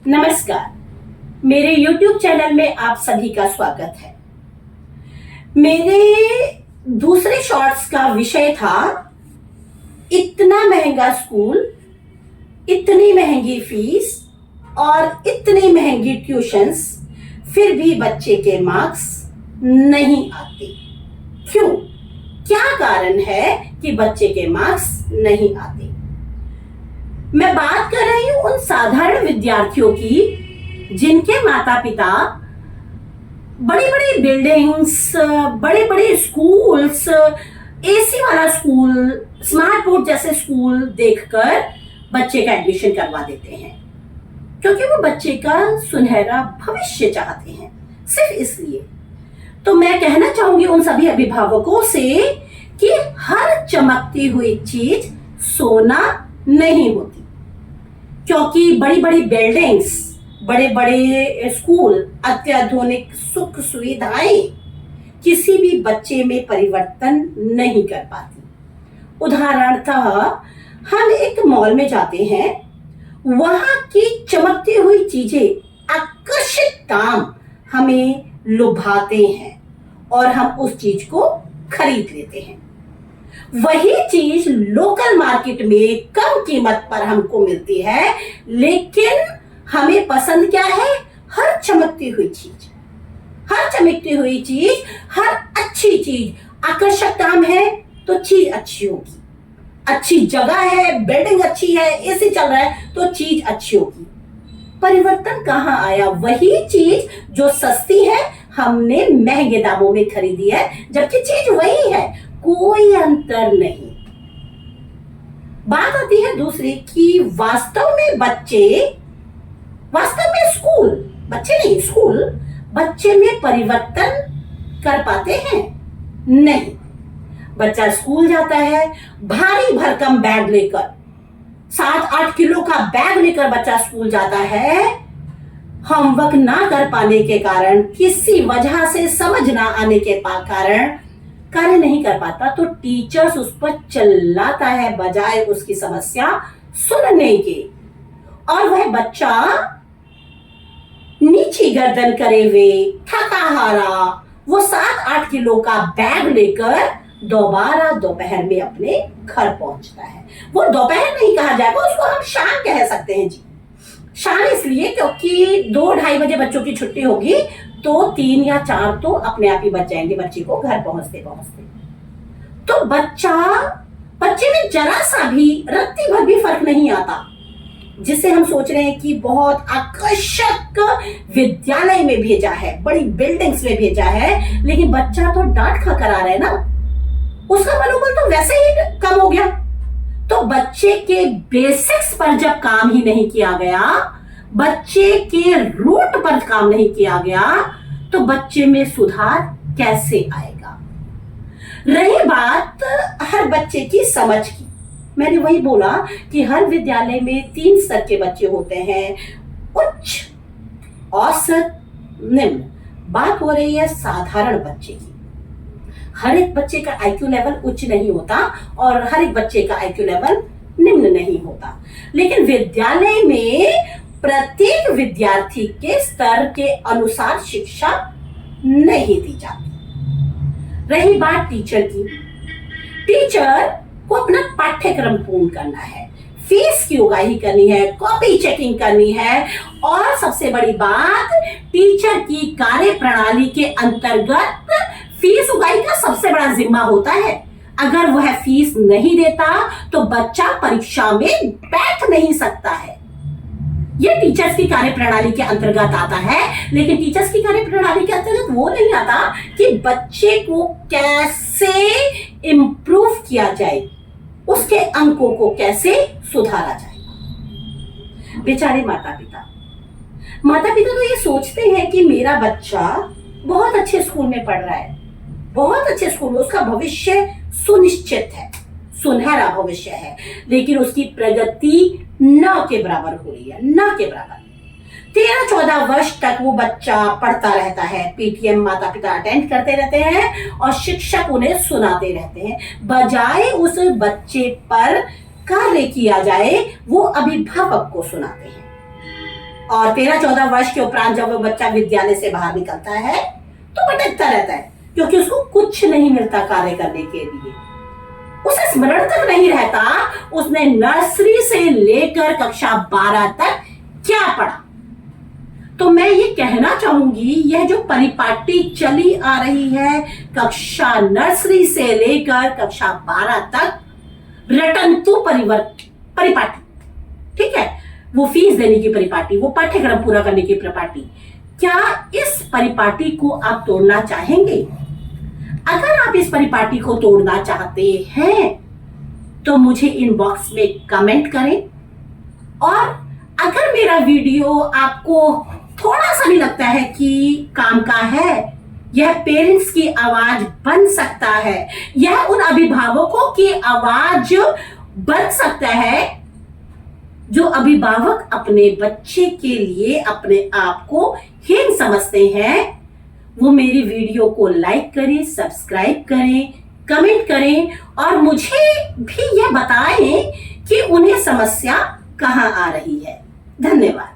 नमस्कार। मेरे YouTube channel में आप सभी का स्वागत है। मेरे दूसरे शॉर्ट्स का विषय था इतना महंगा स्कूल, इतनी महंगी फीस और इतनी महंगी ट्यूशंस, फिर भी बच्चे के मार्क्स नहीं आते। क्यों? क्या कारण है कि बच्चे के मार्क्स नहीं आते? मैं बात कर रही हूं उन साधारण विद्यार्थियों की जिनके माता पिता बड़ी बड़ी बिल्डिंग्स, बड़े बड़े स्कूल्स, एसी वाला स्कूल, स्मार्ट बोर्ड जैसे स्कूल देखकर बच्चे का एडमिशन करवा देते हैं, क्योंकि वो बच्चे का सुनहरा भविष्य चाहते हैं, सिर्फ इसलिए। तो मैं कहना चाहूंगी उन सभी अभिभावकों से कि हर चमकती हुई चीज सोना नहीं होती, क्योंकि बड़ी बड़ी बिल्डिंग्स, बड़े बड़े स्कूल, अत्याधुनिक सुख सुविधाएं किसी भी बच्चे में परिवर्तन नहीं कर पाती। उदाहरणतः हम एक मॉल में जाते हैं, वहां की चमकती हुई चीजें, आकर्षक दाम हमें लुभाते हैं और हम उस चीज को खरीद लेते हैं। वही चीज लोकल मार्केट में कम कीमत पर हमको मिलती है, लेकिन हमें पसंद क्या है? हर चमकती हुई चीज, हर चमकती हुई चीज, हर अच्छी चीज। आकर्षक दाम है तो चीज अच्छी होगी, अच्छी जगह है, बिल्डिंग अच्छी है, एसी चल रहा है तो चीज अच्छी होगी। परिवर्तन कहाँ आया? वही चीज जो सस्ती है हमने महंगे दामों में खरीदी है, जबकि चीज वही है, कोई अंतर नहीं। बात आती है दूसरी कि वास्तव में स्कूल, बच्चे नहीं, स्कूल बच्चे में परिवर्तन कर पाते हैं? नहीं। बच्चा स्कूल जाता है, भारी भरकम बैग लेकर, 7-8 किलो का बैग लेकर बच्चा स्कूल जाता है। होमवर्क ना कर पाने के कारण, किसी वजह से समझ ना आने के कारण कार्य नहीं कर पाता, तो टीचर्स उस पर चिल्लाता है बजाय उसकी समस्या सुनने के, और वह बच्चा नीची गर्दन करे हुए, थका हारा, वो 7-8 किलो का बैग लेकर दोबारा दोपहर में अपने घर पहुंचता है। वो दोपहर नहीं कहा जाएगा, उसको हम शाम कह सकते हैं जी। शाम इसलिए क्योंकि 2-2:30 बजे बच्चों की छुट्टी होगी, तो 3 या 4 तो अपने आप ही बच जाएंगे बच्चे को घर पहुंचते पहुंचते। तो बच्चे में जरा सा भी, रत्ती भर भी फर्क नहीं आता, जिसे हम सोच रहे हैं कि बहुत आकर्षक विद्यालय में भेजा है, बड़ी बिल्डिंग्स में भेजा है, लेकिन बच्चा तो डांट खा कर आ रहा है ना, उसका मनोबल तो वैसे ही कम हो गया। तो बच्चे के बेसिक्स पर जब काम ही नहीं किया गया, बच्चे के रूट पर काम नहीं किया गया, तो बच्चे में सुधार कैसे आएगा? रही बात हर बच्चे की समझ की, मैंने वही बोला कि हर विद्यालय में 3 स्तर के बच्चे होते हैं, उच्च, औसत, निम्न। बात हो रही है साधारण बच्चे की। हर एक बच्चे का आईक्यू लेवल उच्च नहीं होता और हर एक बच्चे का आईक्यू लेवल निम्न नहीं होता, लेकिन विद्यालय में प्रत्येक विद्यार्थी के स्तर के अनुसार शिक्षा नहीं दी जाती। रही बात टीचर की, टीचर को अपना पाठ्यक्रम पूर्ण करना है, फीस की उगाही करनी है, कॉपी चेकिंग करनी है, और सबसे बड़ी बात, टीचर की कार्य प्रणाली के अंतर्गत फीस उगाही का सबसे बड़ा जिम्मा होता है। अगर वह फीस नहीं देता तो बच्चा परीक्षा में बैठ नहीं सकता है। यह टीचर्स की कार्य प्रणाली के अंतर्गत आता है, लेकिन टीचर्स की कार्य प्रणाली के अंतर्गत वो नहीं आता कि बच्चे को कैसे इंप्रूव किया जाए, उसके अंकों को कैसे सुधारा जाए। बेचारे माता पिता तो ये सोचते हैं कि मेरा बच्चा बहुत अच्छे स्कूल में पढ़ रहा है, बहुत अच्छे स्कूल में, उसका भविष्य सुनिश्चित है, सुनहरा भविष्य है, लेकिन उसकी प्रगति न के बराबर हो रही है, न के बराबर। 13-14 वर्ष तक वो बच्चा पढ़ता रहता है, पीटीएम माता पिता अटेंड करते रहते हैं और शिक्षक उन्हें सुनाते रहते हैं, बजाय उस बच्चे पर कार्य किया जाए वो अभिभावक को सुनाते हैं। और 13-14 वर्ष के उपरांत जब वो बच्चा विद्यालय से बाहर निकलता है तो भटकता रहता है, क्योंकि उसको कुछ नहीं मिलता कार्य करने के लिए। उसे स्मरण तक नहीं रहता उसने नर्सरी से लेकर कक्षा 12 तक क्या पढ़ा। तो मैं ये कहना चाहूंगी, यह जो परिपाटी चली आ रही है कक्षा नर्सरी से लेकर कक्षा 12 तक, रटंतु परिपाटी, ठीक है, वो फीस देने की परिपाटी, वो पाठ्यक्रम पूरा करने की परिपाटी, क्या इस परिपाटी को आप तोड़ना चाहेंगे? अगर आप इस परिपाटी को तोड़ना चाहते हैं तो मुझे इनबॉक्स में कमेंट करें, और अगर मेरा वीडियो आपको थोड़ा सा भी लगता है कि काम का है, यह पेरेंट्स की आवाज बन सकता है, यह उन अभिभावकों की आवाज बन सकता है जो अभिभावक अपने बच्चे के लिए अपने आप को हीन समझते हैं, वो मेरी वीडियो को लाइक करें, सब्सक्राइब करें, कमेंट करें, और मुझे भी यह बताएं कि उन्हें समस्या कहां आ रही है। धन्यवाद।